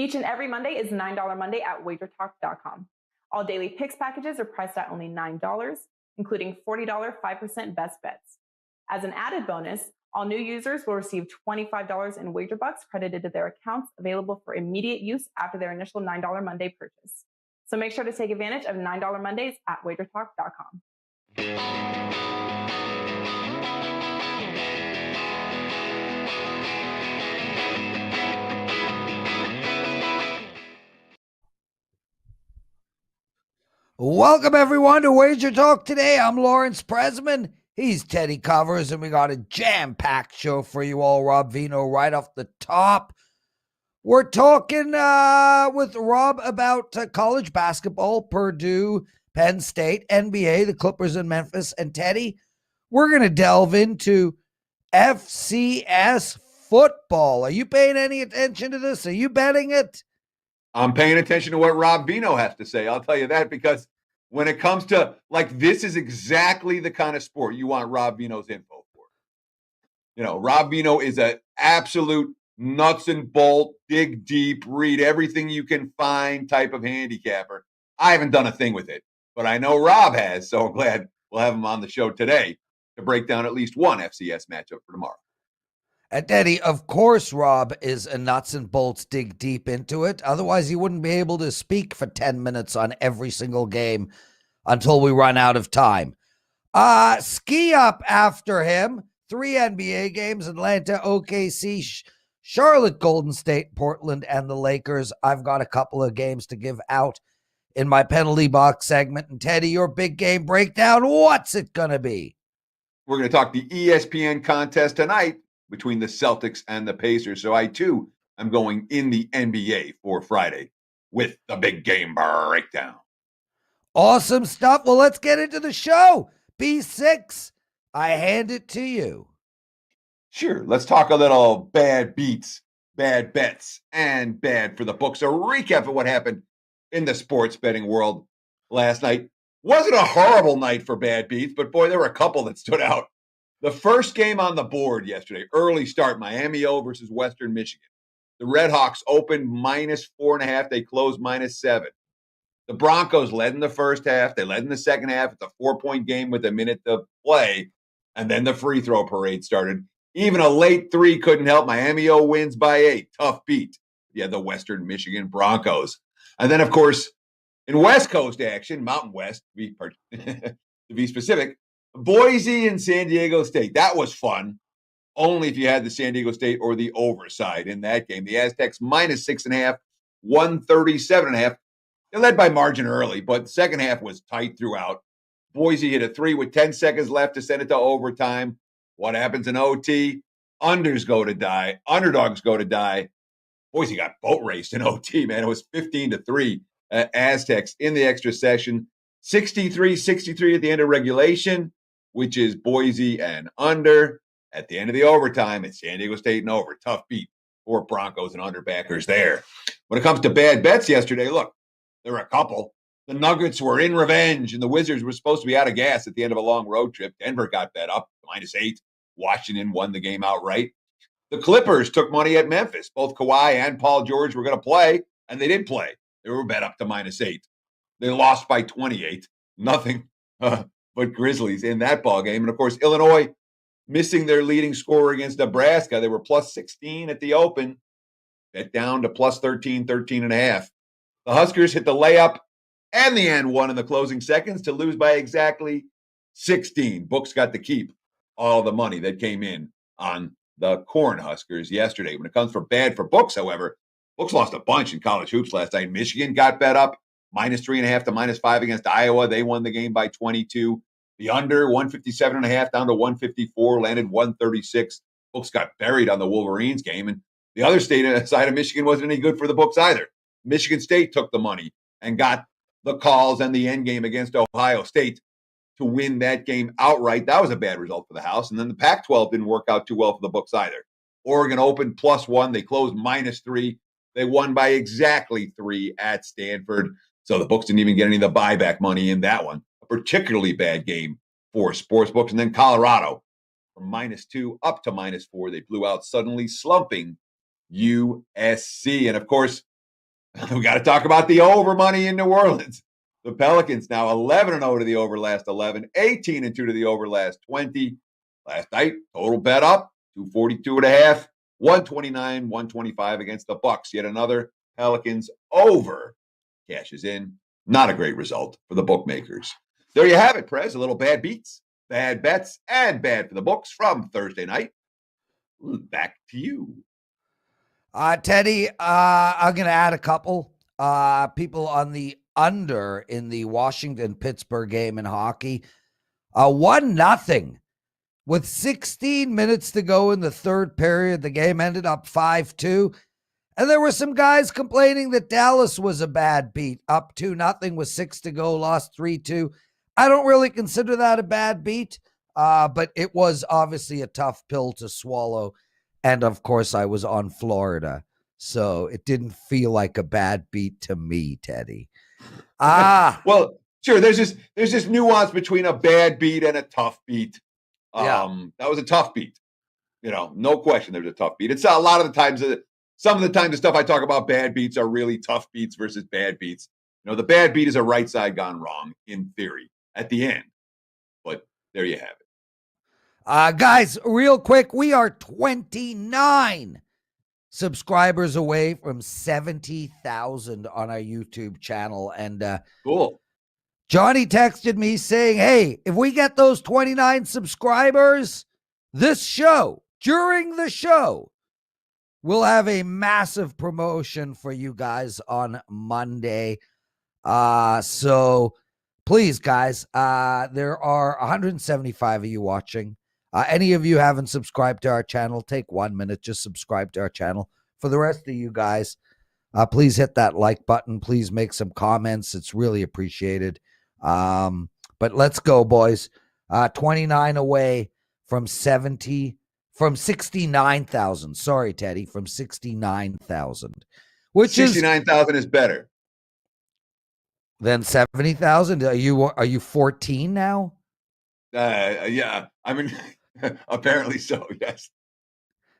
Each and every Monday is $9 Monday at WagerTalk.com. All daily picks packages are priced at only $9, including $40 5% best bets. As an added bonus, all new users will receive $25 in wager bucks credited to their accounts, available for immediate use after their initial $9 Monday purchase. So make sure to take advantage of $9 Mondays at WagerTalk.com. Welcome, everyone, to Wager Talk Today. I'm Lawrence Presman. He's Teddy Covers, and we got a jam-packed show for you all. Rob Veno right off the top. We're talking with Rob about college basketball, Purdue, Penn State, NBA, the Clippers in Memphis, and Teddy, we're going to delve into FCS football. Are you paying any attention to this? Are you betting it? I'm paying attention to what Rob Veno has to say. I'll tell you that, because when it comes to, like, this is exactly the kind of sport you want Rob Veno's info for. You know, Rob Veno is an absolute nuts and bolt, dig deep, read everything you can find type of handicapper. I haven't done a thing with it, but I know Rob has, so I'm glad we'll have him on the show today to break down at least one FCS matchup for tomorrow. And Teddy, of course, Rob is a nuts and bolts, dig deep into it. Otherwise, he wouldn't be able to speak for 10 minutes on every single game until we run out of time. Ski up after him. 3 NBA games: Atlanta, OKC, Charlotte, Golden State, Portland, and the Lakers. I've got a couple of games to give out in my penalty box segment. And Teddy, your big game breakdown, what's it going to be? We're going to talk the ESPN contest tonight between the Celtics and the Pacers. So I, too, am going in the NBA for Friday with the big game breakdown. Awesome stuff. Well, let's get into the show. B6, I hand it to you. Sure. Let's talk a little bad beats, bad bets, and bad for the books. A recap of what happened in the sports betting world last night. Wasn't a horrible night for bad beats, but boy, there were a couple that stood out. The first game on the board yesterday, early start, Miami O versus Western Michigan. The Redhawks opened -4.5. They closed -7. The Broncos led in the first half. They led in the second half. It's a 4-point game with a minute to play. And then the free throw parade started. Even a late 3 couldn't help. Miami O wins by 8. Tough beat. Yeah, the Western Michigan Broncos. And then, of course, in West Coast action, Mountain West, to be specific, Boise and San Diego State. That was fun. Only if you had the San Diego State or the overside in that game. The Aztecs -6.5, 137.5. They led by margin early, but the second half was tight throughout. Boise hit a 3 with 10 seconds left to send it to overtime. What happens in OT? Underdogs go to die. Boise got boat raced in OT, man. It was 15-3. Aztecs in the extra session. 63-63 at the end of regulation, which is Boise and under. At the end of the overtime, it's San Diego State and over. Tough beat for Broncos and underbackers there. When it comes to bad bets yesterday, look, there were a couple. The Nuggets were in revenge, and the Wizards were supposed to be out of gas at the end of a long road trip. Denver got bet up, -8. Washington won the game outright. The Clippers took money at Memphis. Both Kawhi and Paul George were going to play, and they did play. They were bet up to -8. They lost by 28. Nothing but Grizzlies in that ball game. And, of course, Illinois missing their leading scorer against Nebraska. They were +16 at the open. Bet down to +13, 13.5. The Huskers hit the layup and the and one in the closing seconds to lose by exactly 16. Books got to keep all the money that came in on the Cornhuskers yesterday. When it comes for bad for books, however, books lost a bunch in college hoops last night. Michigan got bet up -3.5 to -5 against Iowa. They won the game by 22. The under 157.5 down to 154, landed 136. Books got buried on the Wolverines game. And the other state side of Michigan wasn't any good for the books either. Michigan State took the money and got the calls and the end game against Ohio State to win that game outright. That was a bad result for the house. And then the Pac-12 didn't work out too well for the books either. Oregon opened +1. They closed -3. They won by exactly 3 at Stanford. So the books didn't even get any of the buyback money in that one. A particularly bad game for sports books. And then Colorado from -2 up to -4. They blew out, suddenly slumping USC. And of course, We got to talk about the over money in New Orleans. The Pelicans now 11-0 to the over last 11, 18-2 to the over last 20. Last night, total bet up, 242.5, 129, 125 against the Bucks. Yet another Pelicans over cashes in. Not a great result for the bookmakers. There you have it, Prez. A little bad beats, bad bets, and bad for the books from Thursday night. Back to you. Teddy, I'm going to add a couple people on the under in the Washington-Pittsburgh game in hockey. 1-0 with 16 minutes to go in the third period. The game ended up 5-2. And there were some guys complaining that Dallas was a bad beat. Up 2-0 with 6 to go, lost 3-2. I don't really consider that a bad beat, but it was obviously a tough pill to swallow. And of course, I was on Florida, so it didn't feel like a bad beat to me, Teddy. Well, sure. There's this nuance between a bad beat and a tough beat. That was a tough beat. No question. There's a tough beat. It's a lot of the times. Some of the time, the stuff I talk about bad beats are really tough beats versus bad beats. The bad beat is a right side gone wrong in theory at the end, but there you have it. Guys, real quick, we are 29 subscribers away from 70,000 on our YouTube channel. And cool. Johnny texted me saying, hey, if we get those 29 subscribers, during the show, we'll have a massive promotion for you guys on Monday. So please, guys, there are 175 of you watching. Any of you haven't subscribed to our channel, take 1 minute, just subscribe to our channel. For the rest of you guys, please hit that like button. Please make some comments. It's really appreciated. But let's go, boys. 29 away from 69,000. Sorry, Teddy, from 69,000. Which 69,000 is better than 70,000. Are you 14 now? Yeah. I mean, apparently so, yes.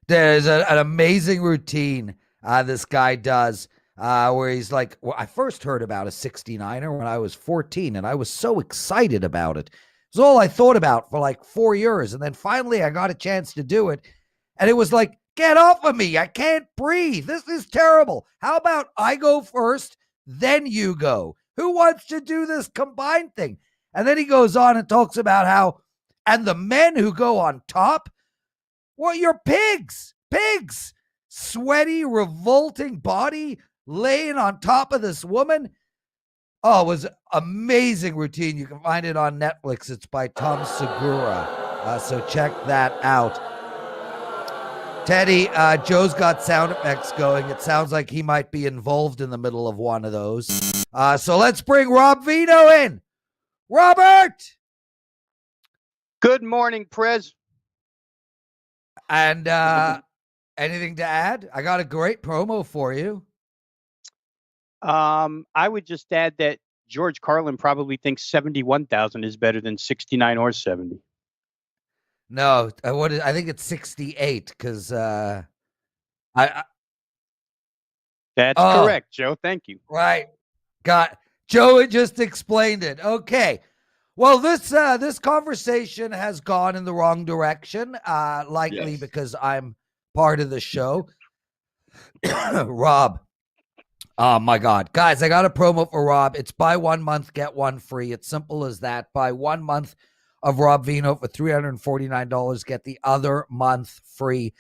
There's an amazing routine this guy does where he's like, I first heard about a 69er when I was 14, and I was so excited about it. It's all I thought about for like 4 years. And then finally I got a chance to do it. And it was like, get off of me. I can't breathe. This is terrible. How about I go first, then you go? Who wants to do this combined thing? And then he goes on and talks about how, and the men who go on top, well, you're pigs, sweaty, revolting body laying on top of this woman. Oh, it was amazing routine. You can find it on Netflix. It's by Tom Segura. So check that out. Teddy, Joe's got sound effects going. It sounds like he might be involved in the middle of one of those. So let's bring Rob Veno in. Robert! Good morning, Prez. And anything to add? I got a great promo for you. I would just add that George Carlin probably thinks 71,000 is better than 69 or 70. No, I think it's 68 because That's correct, Joe. Thank you. Right. Joe had just explained it. Okay. Well, this conversation has gone in the wrong direction, likely Yes. because I'm part of the show. Rob. Oh, my God. Guys, I got a promo for Rob. It's buy 1 month, get one free. It's simple as that. Buy 1 month of Rob Veno for $349. Get the other month free.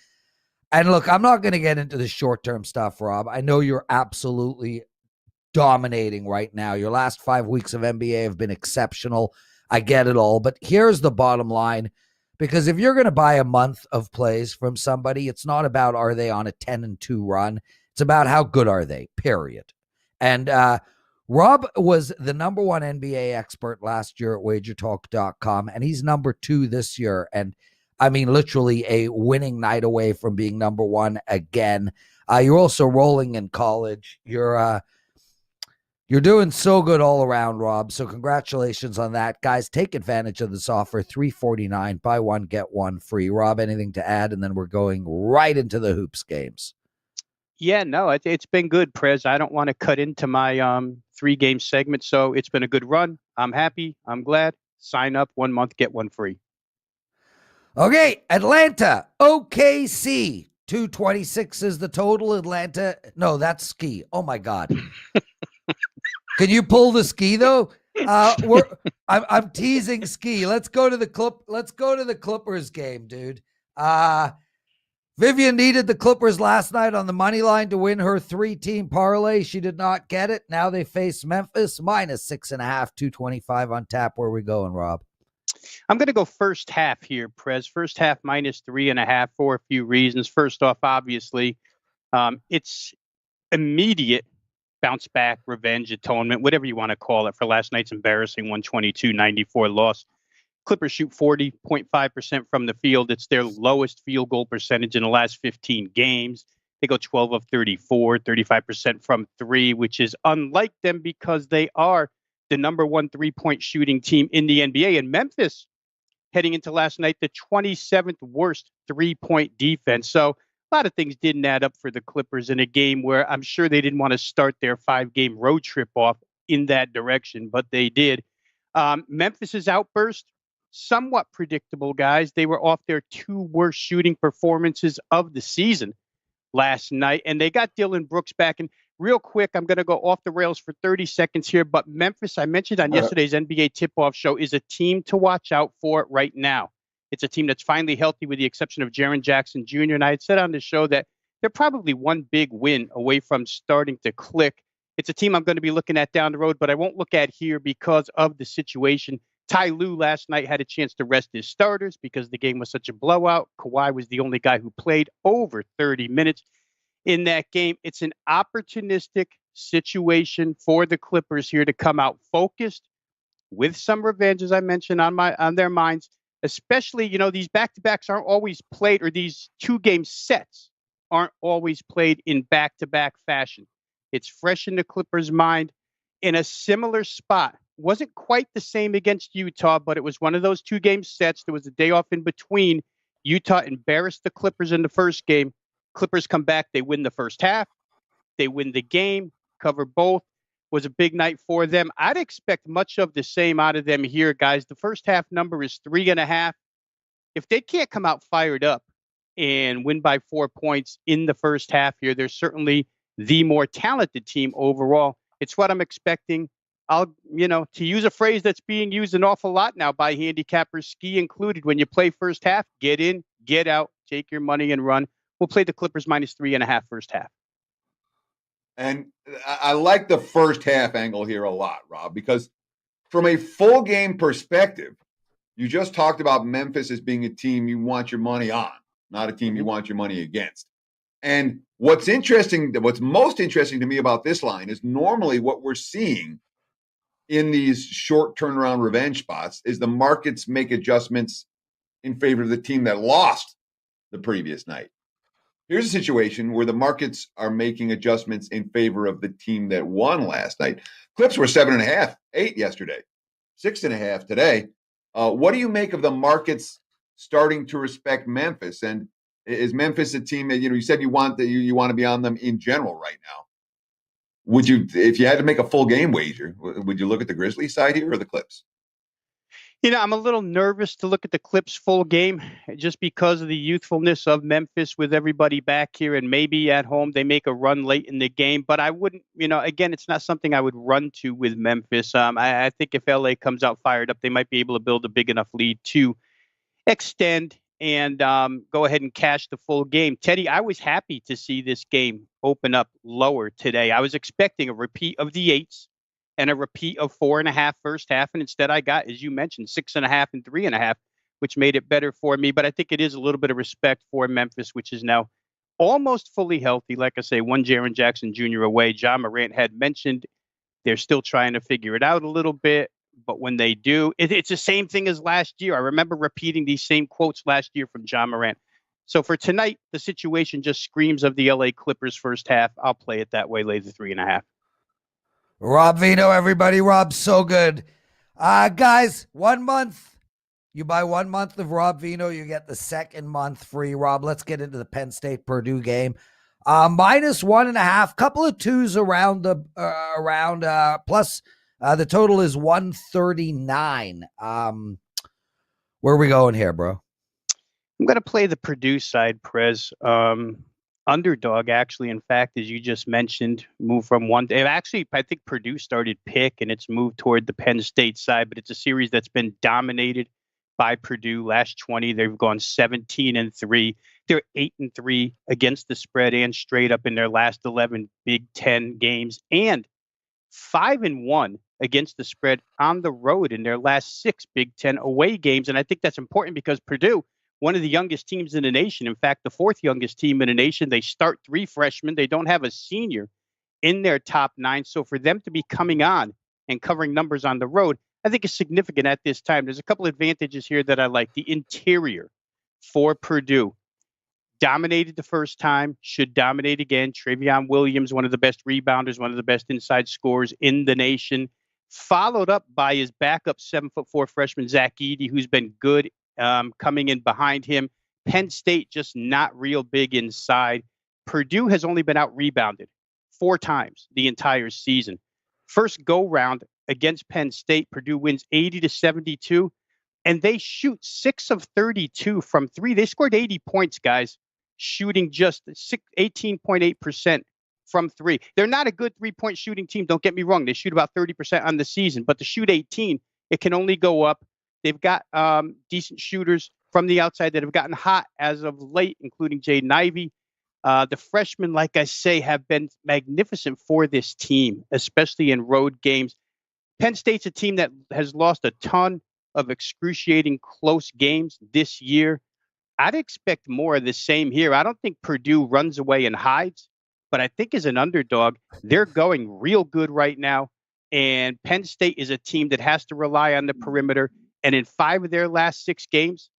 And look, I'm not going to get into the short-term stuff, Rob. I know you're absolutely dominating right now. Your last 5 weeks of NBA have been exceptional. I get it all. But here's the bottom line. Because if you're going to buy a month of plays from somebody, it's not about are they on a 10-2 run. It's about how good are they, period. And Rob was the number one NBA expert last year at WagerTalk.com, and he's number 2 this year. And I mean, literally a winning night away from being number 1 again. You're also rolling in college. You're doing so good all around, Rob. So congratulations on that. Guys, take advantage of this offer. $349, buy one, get one free. Rob, anything to add? And then we're going right into the hoops games. Yeah, no, it's been good, Prez. I don't want to cut into my 3-game segment, so it's been a good run. I'm happy. I'm glad. Sign up 1 month, get one free. Okay, Atlanta, OKC, 226 is the total. Atlanta, no, that's Skee. Oh my God. Can you pull the Skee though? I'm teasing Skee. Let's go to the Clippers game, dude. Vivian needed the Clippers last night on the money line to win her 3-team parlay. She did not get it. Now they face Memphis -6.5, 225 on tap. Where are we going, Rob? I'm going to go first half here, Prez. First half -3.5 for a few reasons. First off, obviously, it's immediate bounce back, revenge, atonement, whatever you want to call it, for last night's embarrassing 122-94 loss. Clippers shoot 40.5% from the field. It's their lowest field goal percentage in the last 15 games. They go 12 of 34, 35% from three, which is unlike them because they are the number 1 3-point shooting team in the NBA. And Memphis, heading into last night, the 27th worst 3-point defense. So a lot of things didn't add up for the Clippers in a game where I'm sure they didn't want to start their 5-game road trip off in that direction, but they did. Memphis's outburst, somewhat predictable, guys. They were off their 2 worst shooting performances of the season last night, and they got Dylan Brooks back. And real quick, I'm going to go off the rails for 30 seconds here, but Memphis, I mentioned on yesterday's NBA tip-off show, is a team to watch out for right now. It's a team that's finally healthy with the exception of Jaren Jackson Jr., and I had said on the show that they're probably one big win away from starting to click. It's a team I'm going to be looking at down the road, but I won't look at here because of the situation. Ty Lue last night had a chance to rest his starters because the game was such a blowout. Kawhi was the only guy who played over 30 minutes in that game. It's an opportunistic situation for the Clippers here to come out focused with some revenge, as I mentioned, on their minds. Especially, these back-to-backs aren't always played, or these 2-game sets aren't always played in back-to-back fashion. It's fresh in the Clippers' mind. In a similar spot, wasn't quite the same against Utah, but it was one of those 2-game sets. There was a day off in between. Utah embarrassed the Clippers in the first game. Clippers come back. They win the first half. They win the game, cover both. Was a big night for them. I'd expect much of the same out of them here, guys. The first half number is 3.5. If they can't come out fired up and win by 4 points in the first half here, they're certainly the more talented team overall. It's what I'm expecting. To use a phrase that's being used an awful lot now by handicappers, Skee included, when you play first half, get in, get out, take your money and run. We'll play the Clippers -3.5 first half. And I like the first half angle here a lot, Rob, because from a full game perspective, you just talked about Memphis as being a team you want your money on, not a team you want your money against. And what's most interesting to me about this line is normally what we're seeing in these short turnaround revenge spots is the markets make adjustments in favor of the team that lost the previous night. Here's a situation where the markets are making adjustments in favor of the team that won last night. Clips were 7.5, 8 yesterday, 6.5 today. What do you make of the markets starting to respect Memphis? And is Memphis a team that, you said you want to be on them in general right now? Would you, if you had to make a full game wager, would you look at the Grizzlies side here or the Clips? I'm a little nervous to look at the Clips full game just because of the youthfulness of Memphis with everybody back here, and maybe at home they make a run late in the game. But I wouldn't, again, it's not something I would run to with Memphis. I think if LA comes out fired up, they might be able to build a big enough lead to extend and go ahead and cash the full game. Teddy, I was happy to see this game open up lower today. I was expecting a repeat of the 8s. And a repeat of 4.5 first half. And instead I got, as you mentioned, 6.5 and 3.5, which made it better for me. But I think it is a little bit of respect for Memphis, which is now almost fully healthy. Like I say, one Jaren Jackson Jr. away. Ja Morant had mentioned they're still trying to figure it out a little bit. But when they do, it's the same thing as last year. I remember repeating these same quotes last year from Ja Morant. So for tonight, the situation just screams of the LA Clippers first half. I'll play it that way, lay the 3.5. Rob Veno, everybody. Rob's so good. Guys, 1 month. You buy 1 month of Rob Veno, you get the second month free. Rob, let's get into the Penn State Purdue game. -1.5, couple of twos around plus the total is 139. Where are we going here, bro? I'm going to play the Purdue side, Prez. Underdog, actually, in fact, as you just mentioned, moved from one. Actually, I think Purdue started pick, and it's moved toward the Penn State side, but it's a series that's been dominated by Purdue. Last 20, they've gone 17-3. They're 8-3 against the spread and straight up in their last 11 Big Ten games, and 5-1 against the spread on the road in their last 6 Big Ten away games. And I think that's important because Purdue, one of the youngest teams in the nation, in fact, the 4th youngest team in the nation, they start 3 freshmen. They don't have a senior in their top 9. So for them to be coming on and covering numbers on the road, I think is significant at this time. There's a couple advantages here that I like. The interior for Purdue dominated the first time, should dominate again. Travion Williams, one of the best rebounders, one of the best inside scorers in the nation, followed up by his backup 7'4" freshman Zach Edey, who's been good coming in behind him. Penn State just not real big inside. Purdue has only been out rebounded 4 times the entire season. First go round against Penn State, Purdue wins 80-72, and they shoot 6 of 32 from 3. They scored 80 points, guys, shooting just 18.8% from 3. They're not a good 3-point shooting team. Don't get me wrong. They shoot about 30% on the season, but to shoot 18, it can only go up. They've got decent shooters from the outside that have gotten hot as of late, including Jaden Ivey. The freshmen, like I say, have been magnificent for this team, especially in road games. Penn State's a team that has lost a ton of excruciating close games this year. I'd expect more of the same here. I don't think Purdue runs away and hides, but I think as an underdog, they're going real good right now. And Penn State is a team that has to rely on the perimeter. And in 5 of their last 6 games,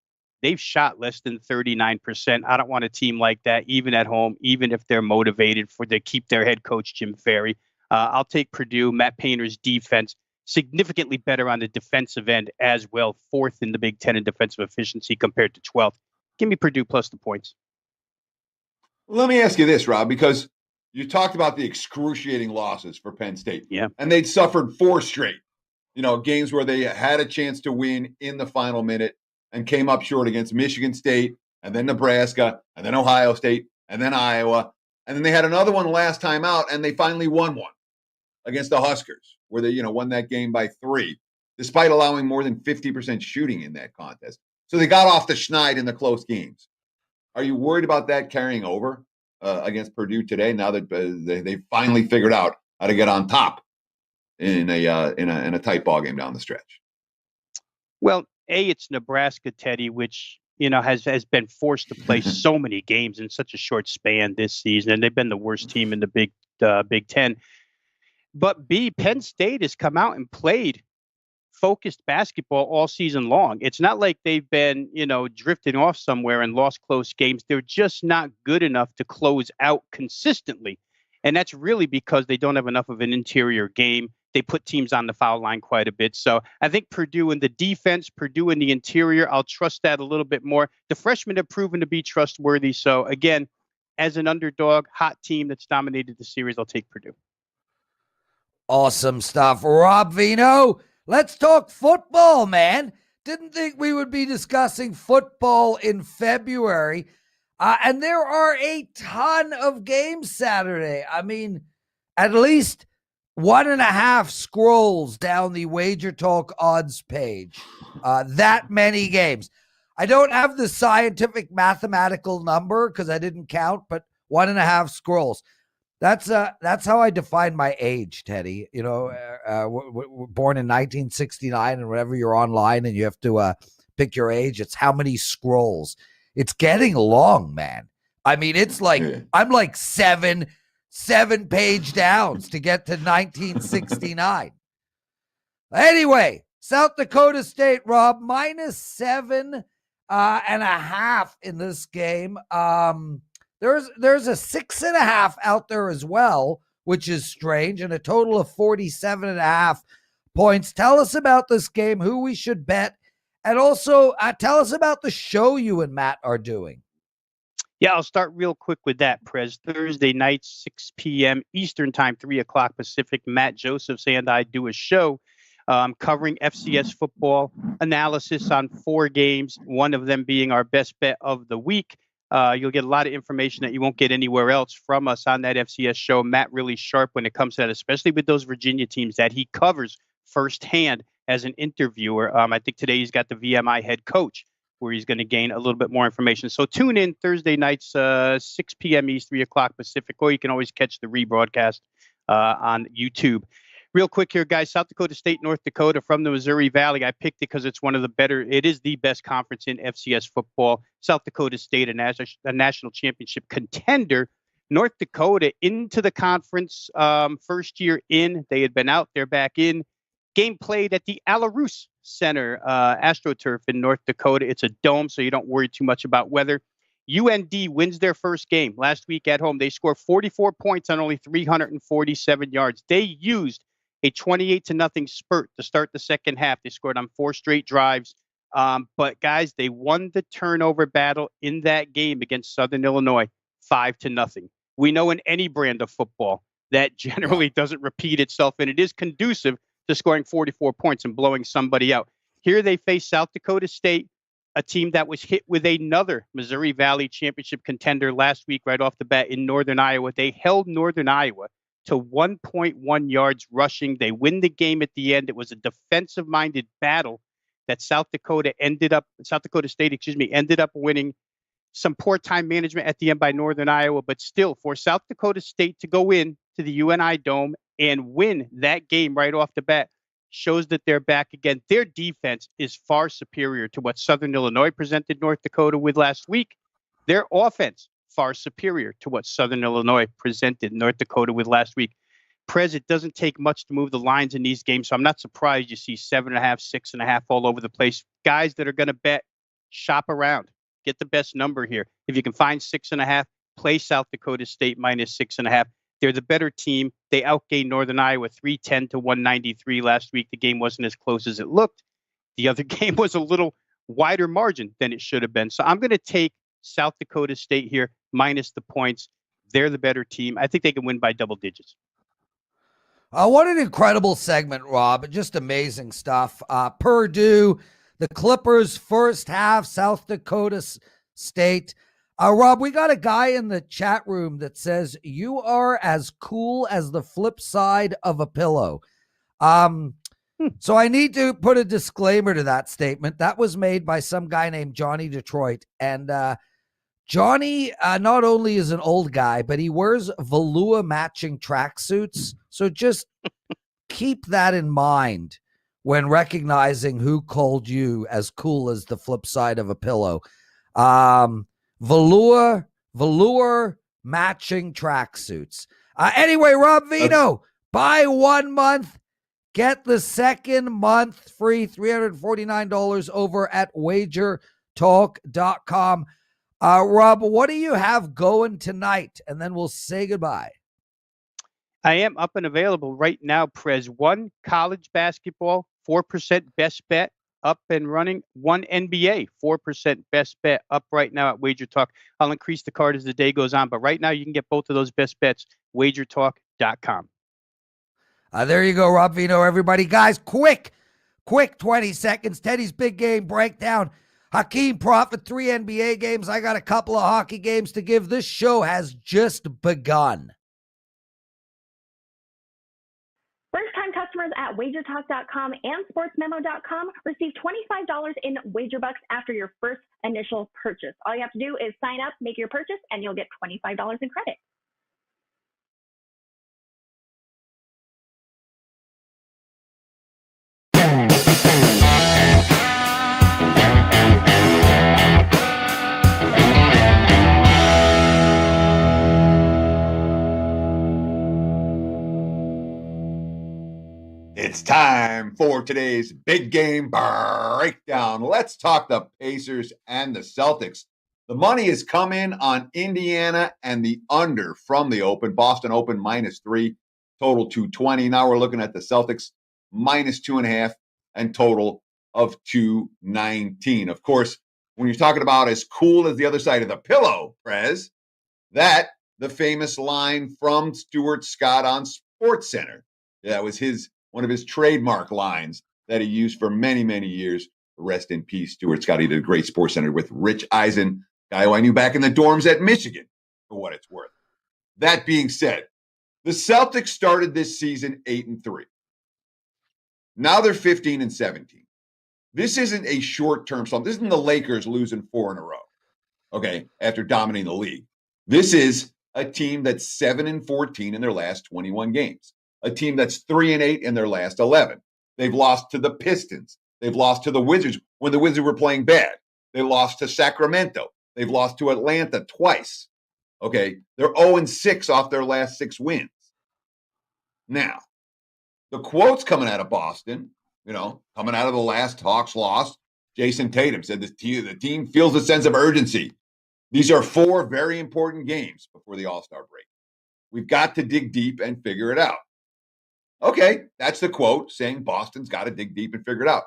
they've shot less than 39%. I don't want a team like that, even at home, even if they're motivated to keep their head coach, Jim Ferry. I'll take Purdue. Matt Painter's defense, significantly better on the defensive end as well. 4th in the Big Ten in defensive efficiency compared to 12th. Give me Purdue plus the points. Let me ask you this, Rob, because you talked about the excruciating losses for Penn State. Yeah. And they'd suffered 4 straight, games where they had a chance to win in the final minute and came up short against Michigan State and then Nebraska and then Ohio State and then Iowa. And then they had another one last time out, and they finally won one against the Huskers, where they, won that game by 3, despite allowing more than 50% shooting in that contest. So they got off the schneid in the close games. Are you worried about that carrying over against Purdue today? Now that they finally figured out how to get on top in a tight ball game down the stretch? Well, it's Nebraska, Teddy, which has been forced to play so many games in such a short span this season, and they've been the worst team in the Big Ten. But Penn State has come out and played focused basketball all season long. It's not like they've been, drifting off somewhere and lost close games. They're just not good enough to close out consistently. And that's really because they don't have enough of an interior game. They put teams on the foul line quite a bit. So I think Purdue in the defense, Purdue in the interior, I'll trust that a little bit more. The freshmen have proven to be trustworthy. So again, as an underdog, hot team that's dominated the series, I'll take Purdue. Awesome stuff. Rob Veno, let's talk football, man. Didn't think we would be discussing football in February. And there are a ton of games Saturday. I mean, at least 1.5 scrolls down the WagerTalk odds page. That many games. I don't have the scientific mathematical number because I didn't count, but 1.5 scrolls. That's how I define my age, Teddy. Born in 1969, and whenever you're online and you have to pick your age, it's how many scrolls. It's getting long, man. I mean, it's like I'm like 7 page downs to get to 1969. Anyway, South Dakota State, Rob, -7.5 in this game. There's a 6.5 out there as well, which is strange, and a total of 47.5 points. Tell us about this game, who we should bet, and also tell us about the show you and Matt are doing. Yeah, I'll start real quick with that, Prez. Thursday night, 6 p.m. Eastern Time, 3 o'clock Pacific. Matt Josephs and I do a show covering FCS football analysis on 4 games, one of them being our best bet of the week. You'll get a lot of information that you won't get anywhere else from us on that FCS show. Matt really sharp when it comes to that, especially with those Virginia teams that he covers firsthand as an interviewer. I think today he's got the VMI head coach, where he's going to gain a little bit more information. So tune in Thursday nights, 6 p.m. East, 3 o'clock Pacific, or you can always catch the rebroadcast on YouTube. Real quick here, guys, South Dakota State, North Dakota from the Missouri Valley. I picked it because it's it is the best conference in FCS football. South Dakota State, a national championship contender. North Dakota into the conference first year in. They had been out, they're back in. Game played at the Alarus Center, AstroTurf in North Dakota. It's a dome, so you don't worry too much about weather. UND wins their first game last week at home. They scored 44 points on only 347 yards. They used a 28-0 spurt to start the second half. They scored on 4 straight drives. But, guys, they won the turnover battle in that game against Southern Illinois 5-0. We know in any brand of football that generally doesn't repeat itself, and it is conducive to scoring 44 points and blowing somebody out. Here they face South Dakota State, a team that was hit with another Missouri Valley championship contender last week right off the bat in Northern Iowa. They held Northern Iowa to 1.1 yards rushing. They win the game at the end. It was a defensive-minded battle that South Dakota State ended up winning. Some poor time management at the end by Northern Iowa, but still for South Dakota State to go in to the UNI Dome and win that game right off the bat shows that they're back again. Their defense is far superior to what Southern Illinois presented North Dakota with last week. Their offense far superior to what Southern Illinois presented North Dakota with last week. Prez, it doesn't take much to move the lines in these games, so I'm not surprised you see 7.5, 6.5 all over the place. Guys that are going to bet, shop around. Get the best number here. If you can find 6.5, play South Dakota State minus 6.5. They're the better team. They outgained Northern Iowa 310 to 193 last week. The game wasn't as close as it looked. The other game was a little wider margin than it should have been. So I'm going to take South Dakota State here minus the points. They're the better team. I think they can win by double digits. What an incredible segment, Rob. Just amazing stuff. Purdue, the Clippers, first half, South Dakota State. Rob, we got a guy in the chat room that says you are as cool as the flip side of a pillow. So I need to put a disclaimer to that statement. That was made by some guy named Johnny Detroit. And Johnny not only is an old guy, but he wears velour matching tracksuits. So just keep that in mind when recognizing who called you as cool as the flip side of a pillow. Velour matching tracksuits. Anyway, Rob Veno, buy 1 month, get the second month free, $349 over at WagerTalk.com. Rob, what do you have going tonight? And then we'll say goodbye. I am up and available right now, Prez. 1 college basketball, 4% best bet up and running. 1 NBA, 4% best bet up right now at WagerTalk. I'll increase the card as the day goes on, but right now you can get both of those best bets, WagerTalk.com. There you go, Rob Veno, everybody. Guys, quick 20 seconds. Teddy's big game breakdown. Skee Profit, 3 NBA games. I got a couple of hockey games to give. This show has just begun. First-time customers at WagerTalk.com and SportsMemo.com receive $25 in WagerBucks after your first initial purchase. All you have to do is sign up, make your purchase, and you'll get $25 in credit. It's time for today's big game breakdown. Let's talk the Pacers and the Celtics. The money has come in on Indiana and the under from the open. Boston open -3, total 220. Now we're looking at the Celtics -2.5 and total of 219. Of course, when you're talking about as cool as the other side of the pillow, Prez, that the famous line from Stuart Scott on SportsCenter. That was one of his trademark lines that he used for many, many years. Rest in peace, Stuart Scott. He did a great SportsCenter with Rich Eisen, guy who I knew back in the dorms at Michigan, for what it's worth. That being said, the Celtics started this season 8-3. Now they're 15-17. This isn't a short-term slump. This isn't the Lakers losing 4 in a row, okay, after dominating the league. This is a team that's 7-14 in their last 21 games, a team that's 3-8 in their last 11. They've lost to the Pistons. They've lost to the Wizards when the Wizards were playing bad. They lost to Sacramento. They've lost to Atlanta twice. Okay, they're 0-6 off their last 6 wins. Now, the quotes coming out of Boston, coming out of the last Hawks loss, Jason Tatum said the team feels a sense of urgency. These are 4 very important games before the All-Star break. We've got to dig deep and figure it out. Okay, that's the quote saying Boston's got to dig deep and figure it out.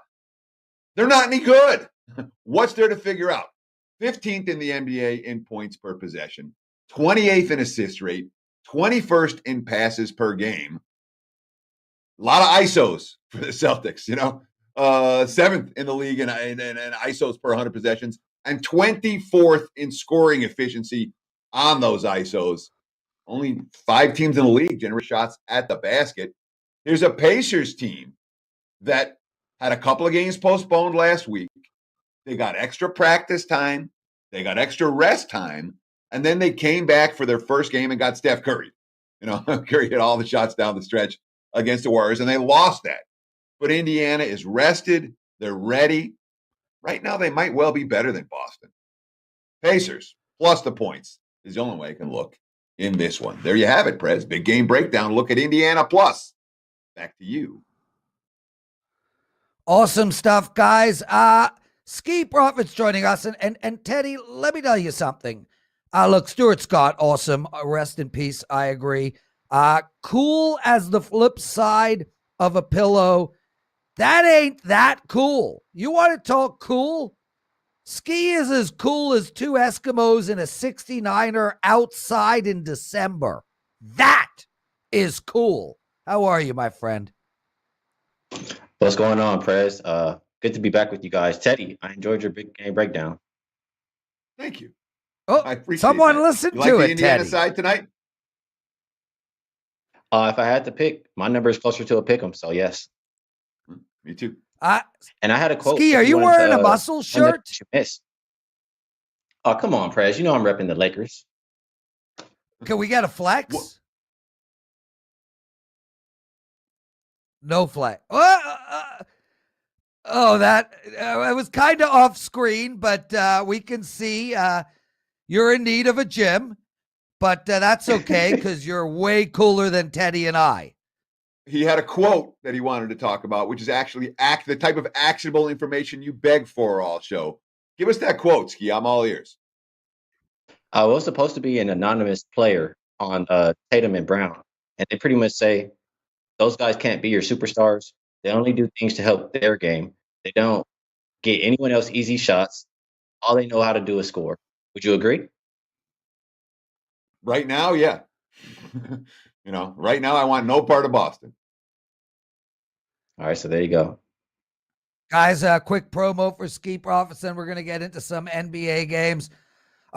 They're not any good. What's there to figure out? 15th in the NBA in points per possession, 28th in assist rate, 21st in passes per game. A lot of ISOs for the Celtics, 7th in the league in ISOs per 100 possessions, and 24th in scoring efficiency on those ISOs. Only 5 teams in the league generate shots at the basket. Here's a Pacers team that had a couple of games postponed last week. They got extra practice time. They got extra rest time. And then they came back for their first game and got Steph Curry. Curry hit all the shots down the stretch against the Warriors, and they lost that. But Indiana is rested. They're ready. Right now, they might well be better than Boston. Pacers, plus the points, is the only way I can look in this one. There you have it, Prez. Big game breakdown. Look at Indiana plus. Back to you. Awesome stuff, guys. Skee Profit's joining us. And Teddy, let me tell you something. Look, Stuart Scott, awesome. Rest in peace. I agree. Cool as the flip side of a pillow. That ain't that cool. You want to talk cool? Skee is as cool as 2 Eskimos in a 69er outside in December. That is cool. How are you, my friend? What's going on, Prez? Good to be back with you guys. Teddy, I enjoyed your big game breakdown. Thank you. Oh, I appreciate someone that. listen You to like it, the Indiana Teddy. side tonight? If I had to pick, my number is closer to a pick 'em, so yes. Me too. And I had a quote. Skee, are you wearing a muscle shirt? You missed. Oh, come on, Prez. You know I'm repping the Lakers. Can we get a flex? What? No flex. That it was kind of off screen, but we can see you're in need of a gym. But that's okay because you're way cooler than Teddy and I. He had a quote that he wanted to talk about, which is actually the type of actionable information you beg for all show. Give us that quote, Skee. I'm all ears. I was supposed to be an anonymous player on Tatum and Brown, and they pretty much say those guys can't be your superstars. They only do things to help their game. They don't get anyone else easy shots. All they know how to do is score. Would you agree? Right now, yeah. Right now I want no part of Boston. All right, so there you go. Guys, a quick promo for Skee Profits, and we're going to get into some NBA games.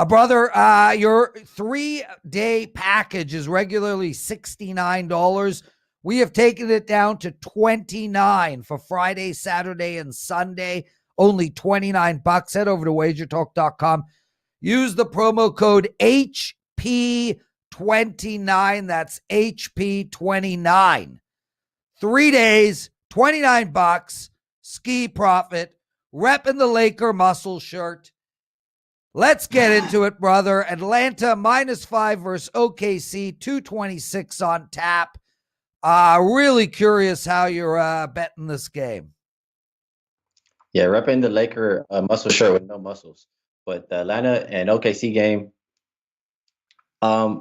Brother, your 3-day package is regularly $69. We have taken it down to $29 for Friday, Saturday, and Sunday. Only $29. Head over to WagerTalk.com. Use the promo code HP29. That's HP29. 3 days, $29. Skee Profit. Repping the Laker muscle shirt. Let's get into it, brother. Atlanta -5 versus OKC, 226 on tap. Really curious how you're betting this game. Yeah, repping the Laker muscle shirt with no muscles. But the Atlanta and OKC game, I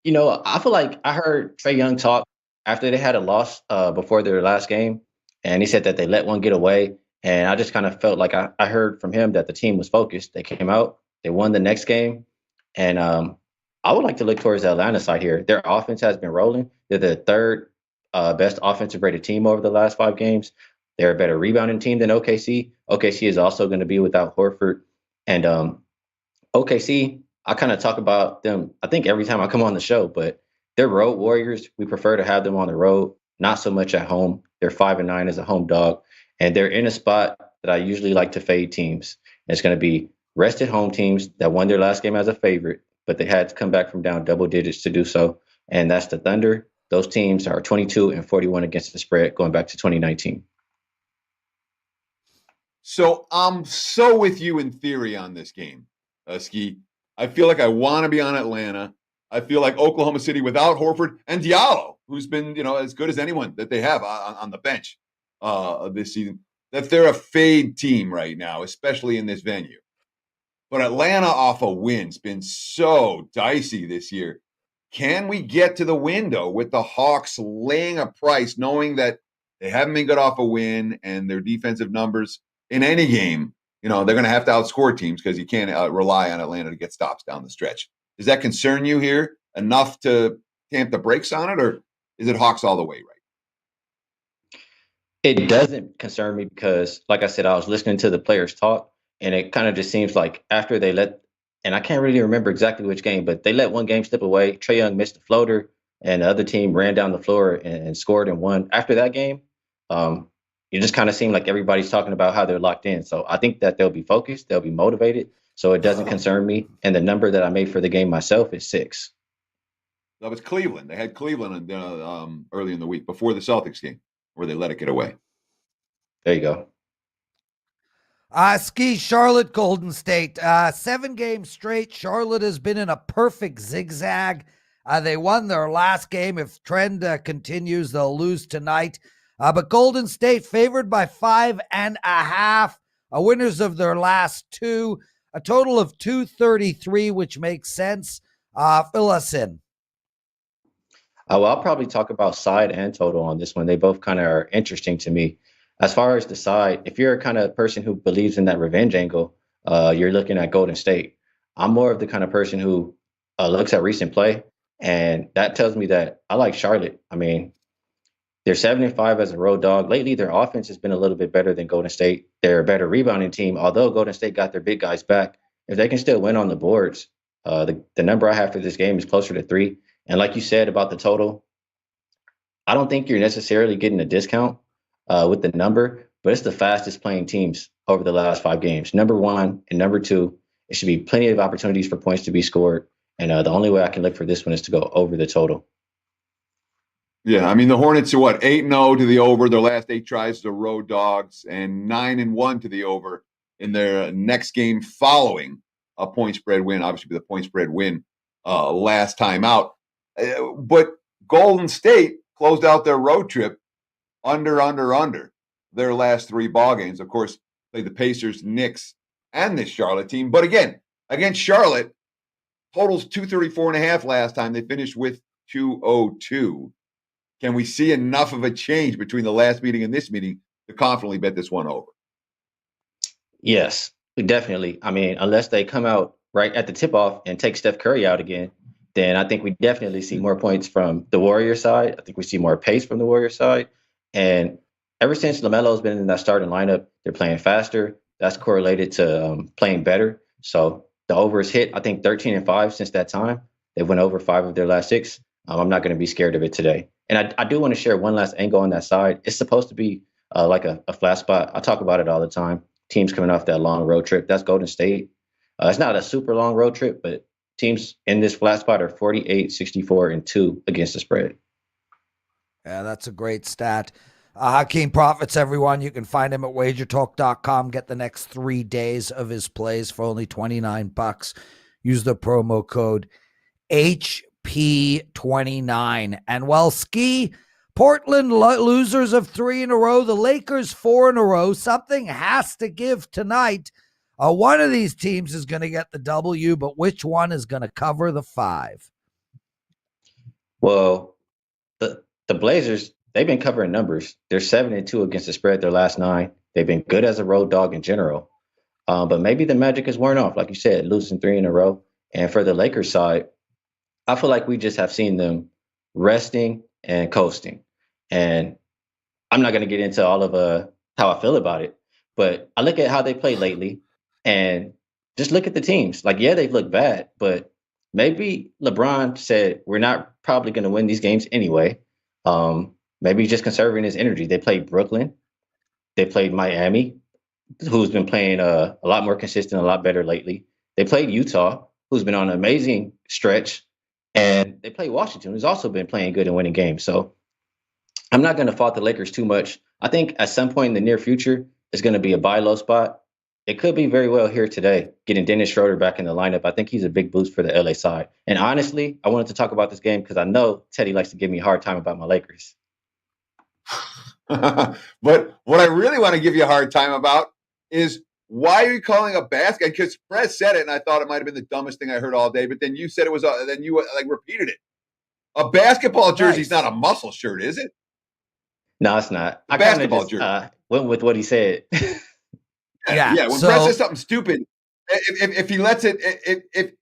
feel like I heard Trae Young talk after they had a loss before their last game, and he said that they let one get away, And I just kind of felt like I heard from him that the team was focused. They came out, they won the next game. And I would like to look towards the Atlanta side here. Their offense has been rolling. They're the third best offensive rated team over the last 5 games. They're a better rebounding team than OKC. OKC is also going to be without Horford. And OKC, I kind of talk about them, I think, every time I come on the show, but they're road warriors. We prefer to have them on the road, not so much at home. They're 5-9 as a home dog. And they're in a spot that I usually like to fade teams. And it's going to be rested home teams that won their last game as a favorite, but they had to come back from down double digits to do so. And that's the Thunder. Those teams are 22-41 against the spread going back to 2019. So I'm so with you in theory on this game, Skee. I feel like I want to be on Atlanta. I feel like Oklahoma City without Horford and Diallo, who's been, as good as anyone that they have on the bench this season, that they're a fade team right now, especially in this venue. But Atlanta off a win's been so dicey this year. Can we get to the window with the Hawks laying a price, knowing that they haven't been good off a win and their defensive numbers in any game, they're going to have to outscore teams because you can't rely on Atlanta to get stops down the stretch. Does that concern you here enough to tamp the brakes on it, or is it Hawks all the way right? It doesn't concern me because, like I said, I was listening to the players talk, and it kind of just seems like after they and I can't really remember exactly which game, but they let one game slip away. Trae Young missed a floater, and the other team ran down the floor and scored and won. After that game, it just kind of seemed like everybody's talking about how they're locked in. So I think that they'll be focused, they'll be motivated. So it doesn't concern me. And the number that I made for the game myself is 6. That was Cleveland. They had Cleveland early in the week before the Celtics game where they let it get away. There you go. Skee, Charlotte, Golden State. 7 games straight. Charlotte has been in a perfect zigzag. They won their last game. If trend continues, they'll lose tonight. But Golden State favored by 5.5. Winners of their last 2. A total of 233, which makes sense. Fill us in. Well, I'll probably talk about side and total on this one. They both kind of are interesting to me. As far as the side, if you're a kind of person who believes in that revenge angle, you're looking at Golden State. I'm more of the kind of person who looks at recent play, and that tells me that I like Charlotte. I mean, they're 7-5 as a road dog. Lately, their offense has been a little bit better than Golden State. They're a better rebounding team, although Golden State got their big guys back. If they can still win on the boards, the number I have for this game is closer to 3. And like you said about the total, I don't think you're necessarily getting a discount with the number, but it's the fastest playing teams over the last 5 games. Number 1 and number 2, it should be plenty of opportunities for points to be scored. And the only way I can look for this one is to go over the total. Yeah, I mean, the Hornets are 8-0 to the over. Their last 8 tries to road dogs, and 9-1 to the over in their next game following a point spread win. Obviously, the point spread win last time out. But Golden State closed out their road trip under their last 3 ball games. Of course, played the Pacers, Knicks, and this Charlotte team. But again, against Charlotte, totals 234.5 last time. They finished with 202. Can we see enough of a change between the last meeting and this meeting to confidently bet this one over? Yes, definitely. I mean, unless they come out right at the tip-off and take Steph Curry out again, then I think we definitely see more points from the Warrior side. I think we see more pace from the Warrior side. And ever since LaMelo's been in that starting lineup, they're playing faster. That's correlated to playing better. So the over is hit, I think, 13-5 since that time. They went over 5 of their last 6. I'm not going to be scared of it today. And I do want to share one last angle on that side. It's supposed to be like a flat spot. I talk about it all the time. Teams coming off that long road trip. That's Golden State. It's not a super long road trip, but teams in this flat spot are 48, 64, and 2 against the spread. Yeah, that's a great stat. Hakeem Profits, everyone. You can find him at WagerTalk.com. Get the next 3 days of his plays for only $29. Use the promo code HP29. And while Skee, Portland losers of 3 in a row, the Lakers 4 in a row, something has to give tonight. One of these teams is going to get the W, but which one is going to cover the 5? Well, the Blazers, they've been covering numbers. They're 7-2 against the spread their last 9. They've been good as a road dog in general. But maybe the magic is worn off, like you said, losing 3 in a row. And for the Lakers side, I feel like we just have seen them resting and coasting. And I'm not going to get into all of how I feel about it, but I look at how they play lately and just look at the teams. Like, yeah, they've looked bad, but maybe LeBron said, we're not probably going to win these games anyway. Maybe he's just conserving his energy. They played Brooklyn. They played Miami, who's been playing a lot more consistent, a lot better lately. They played Utah, who's been on an amazing stretch. And they played Washington, who's also been playing good and winning games. So I'm not going to fault the Lakers too much. I think at some point in the near future, it's going to be a buy low spot. It could be very well here today, getting Dennis Schroeder back in the lineup. I think he's a big boost for the LA side. And honestly, I wanted to talk about this game because I know Teddy likes to give me a hard time about my Lakers. But what I really want to give you a hard time about is why are you calling a basket? Because Prez said it, and I thought it might have been the dumbest thing I heard all day. But then you said it was. Then you repeated it. A basketball jersey is not a muscle shirt, is it? No, it's not. A basketball jersey. Went with what he said. Yeah. When Prez says something stupid, if he lets it,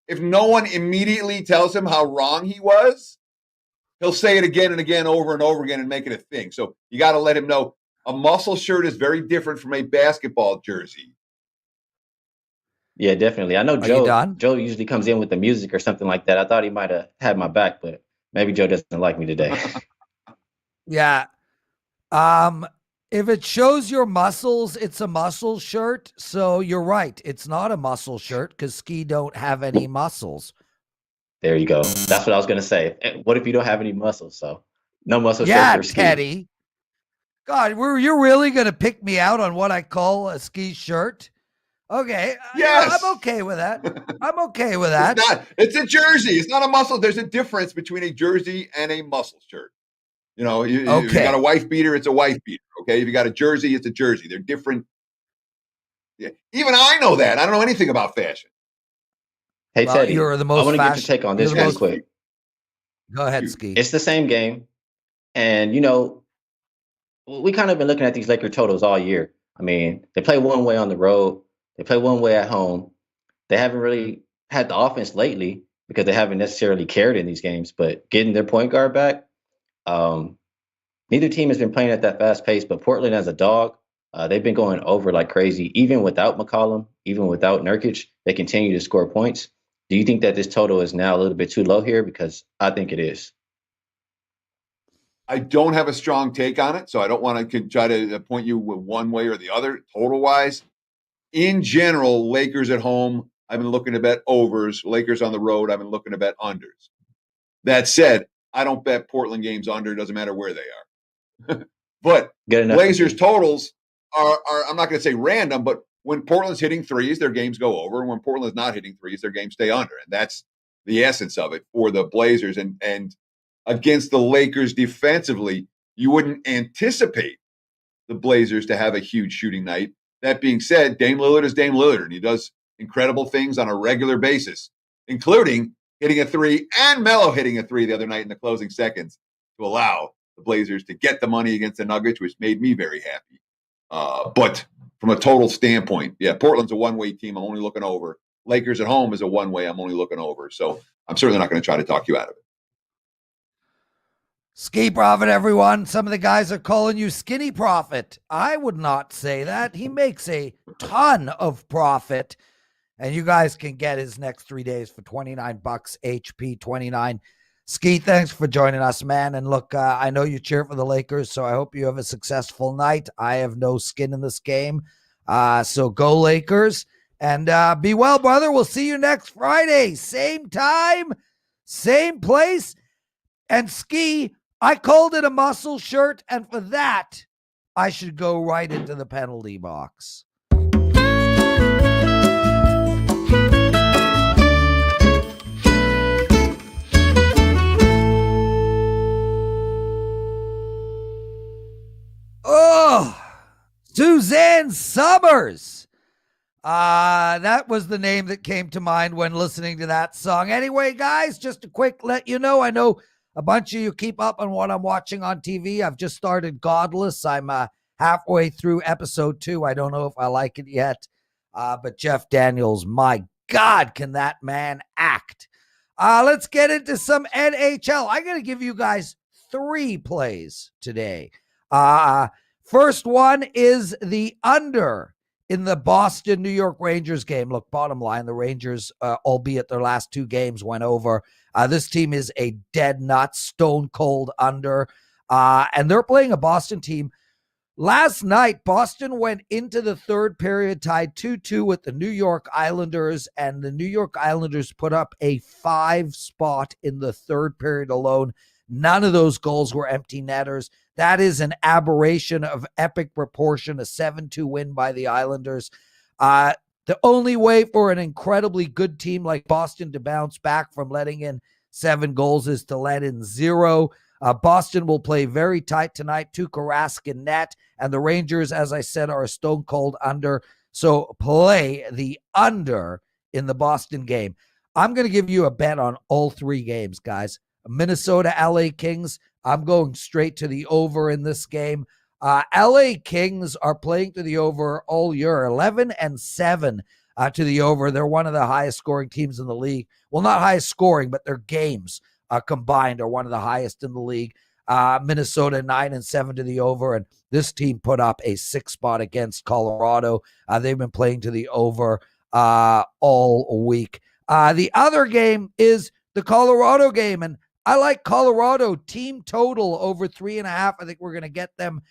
if no one immediately tells him how wrong he was, he'll say it again and again, over and over again, and make it a thing. So you got to let him know a muscle shirt is very different from a basketball jersey. Yeah, definitely. I know Joe usually comes in with the music or something like that. I thought he might have had my back, but maybe Joe doesn't like me today. Yeah. If it shows your muscles, it's a muscle shirt. So you're right. It's not a muscle shirt because Skee don't have any muscles. There you go. That's what I was going to say. What if you don't have any muscles? So no muscle shirt for Skee. Teddy. God, you're really going to pick me out on what I call a Skee shirt? Okay. Yes. I'm okay with that. I'm okay with that. It's a jersey. It's not a muscle. There's a difference between a jersey and a muscle shirt. You know, if you got a wife beater, it's a wife beater. Okay. If you got a jersey, it's a jersey. They're different. Yeah. Even I know that. I don't know anything about fashion. Hey, Teddy, you're the most I want to get your take on this real quick. Go ahead, Skee. It's the same game. And, you know, we kind of been looking at these Laker totals all year. I mean, they play one way on the road. They play one way at home. They haven't really had the offense lately because they haven't necessarily cared in these games, but getting their point guard back, neither team has been playing at that fast pace, but Portland as a dog, they've been going over like crazy. Even without McCollum, even without Nurkic, they continue to score points. Do you think that this total is now a little bit too low here? Because I think it is. I don't have a strong take on it, so I don't want to try to point you one way or the other, total-wise. In general, Lakers at home, I've been looking to bet overs. Lakers on the road, I've been looking to bet unders. That said, I don't bet Portland games under. Doesn't matter where they are. But Blazers totals are I'm not going to say random, but when Portland's hitting threes, their games go over. And when Portland's not hitting threes, their games stay under. And that's the essence of it for the Blazers. And against the Lakers defensively, you wouldn't anticipate the Blazers to have a huge shooting night. That being said, Dame Lillard is Dame Lillard, and he does incredible things on a regular basis, including hitting a three and Melo hitting a three the other night in the closing seconds to allow the Blazers to get the money against the Nuggets, which made me very happy. But from a total standpoint, yeah, Portland's a one-way team. I'm only looking over. Lakers at home is a one-way. I'm only looking over. So I'm certainly not going to try to talk you out of it. Skee Profit, everyone. Some of the guys are calling you Skinny Profit. I would not say that. He makes a ton of profit. And you guys can get his next 3 days for $29, HP 29. Skee, thanks for joining us, man. And look, I know you cheer for the Lakers, so I hope you have a successful night. I have no skin in this game. So go Lakers. And be well, brother. We'll see you next Friday. Same time, same place. And Skee, I called it a muscle shirt, and for that, I should go right into the penalty box. Oh, Suzanne Summers. That was the name that came to mind when listening to that song. Anyway, guys, just a quick let you know, I know a bunch of you keep up on what I'm watching on TV. I've just started Godless. I'm halfway through episode 2. I don't know if I like it yet, but Jeff Daniels, my God, can that man act? Let's get into some NHL. I'm going to give you guys 3 plays today. First one is the under in the Boston New York Rangers game. Look, bottom line, the Rangers, albeit their last 2 games went over, this team is a dead nut, stone cold under, and they're playing a Boston team. Last night, Boston went into the third period tied 2-2 with the New York Islanders, and the New York Islanders put up a 5 spot in the third period alone. None of those goals were empty netters. That is an aberration of epic proportion, a 7-2 win by the Islanders. The only way for an incredibly good team like Boston to bounce back from letting in 7 goals is to let in 0. Boston will play very tight tonight. Tuukka Rask in net, and the Rangers, as I said, are a stone cold under. So play the under in the Boston game. I'm going to give you a bet on all 3 games, guys. Minnesota, LA Kings. I'm going straight to the over in this game. LA Kings are playing to the over all year, 11-7 to the over. They're one of the highest scoring teams in the league. Well, not highest scoring, but their games combined are one of the highest in the league. Minnesota 9-7 to the over, and this team put up a 6 spot against Colorado. They've been playing to the over all week. The other game is the Colorado game, and I like Colorado team total over 3.5. I think we're going to get them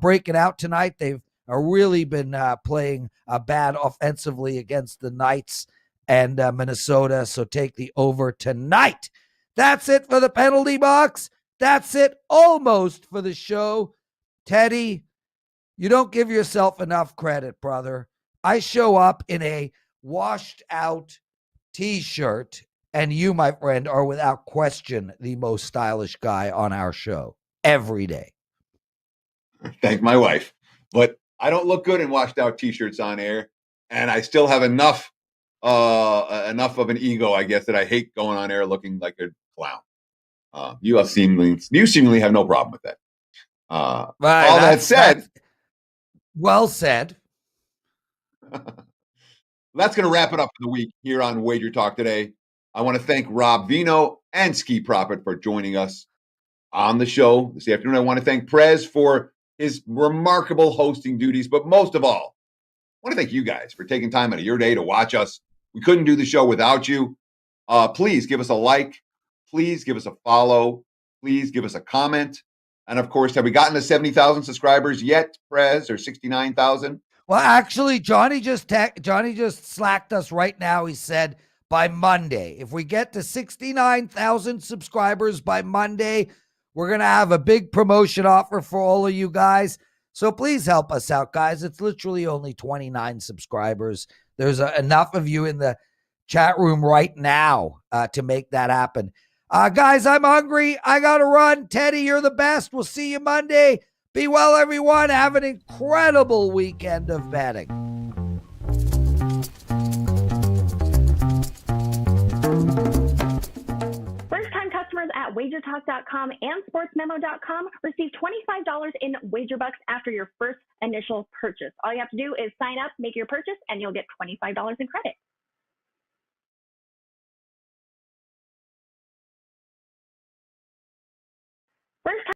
breaking out tonight. They've really been playing bad offensively against the Knights and Minnesota, so take the over tonight. That's it for the penalty box. That's it almost for the show. Teddy, you don't give yourself enough credit, brother. I show up in a washed out t-shirt, and you, my friend, are without question the most stylish guy on our show every day. Thank my wife. But I don't look good in washed out t-shirts on air, and I still have enough of an ego, I guess, that I hate going on air looking like a clown. You seemingly have no problem with that. All that said, well said. That's going to wrap it up for the week here on Wager Talk Today. I want to thank Rob Veno and Skee Profit for joining us on the show this afternoon. I want to thank Prez for his remarkable hosting duties, but most of all, I want to thank you guys for taking time out of your day to watch us. We couldn't do the show without you. Please give us a like. Please give us a follow. Please give us a comment. And of course, have we gotten to 70,000 subscribers yet, Prez, or 69,000? Well, actually, Johnny just slacked us right now. He said by Monday, if we get to 69,000 subscribers by Monday, we're going to have a big promotion offer for all of you guys. So please help us out, guys. It's literally only 29 subscribers. There's enough of you in the chat room right now to make that happen. Guys, I'm hungry. I got to run. Teddy, you're the best. We'll see you Monday. Be well, everyone. Have an incredible weekend of betting. First-time customers at WagerTalk.com and SportsMemo.com receive $25 in WagerBucks after your first initial purchase. All you have to do is sign up, make your purchase, and you'll get $25 in credit. First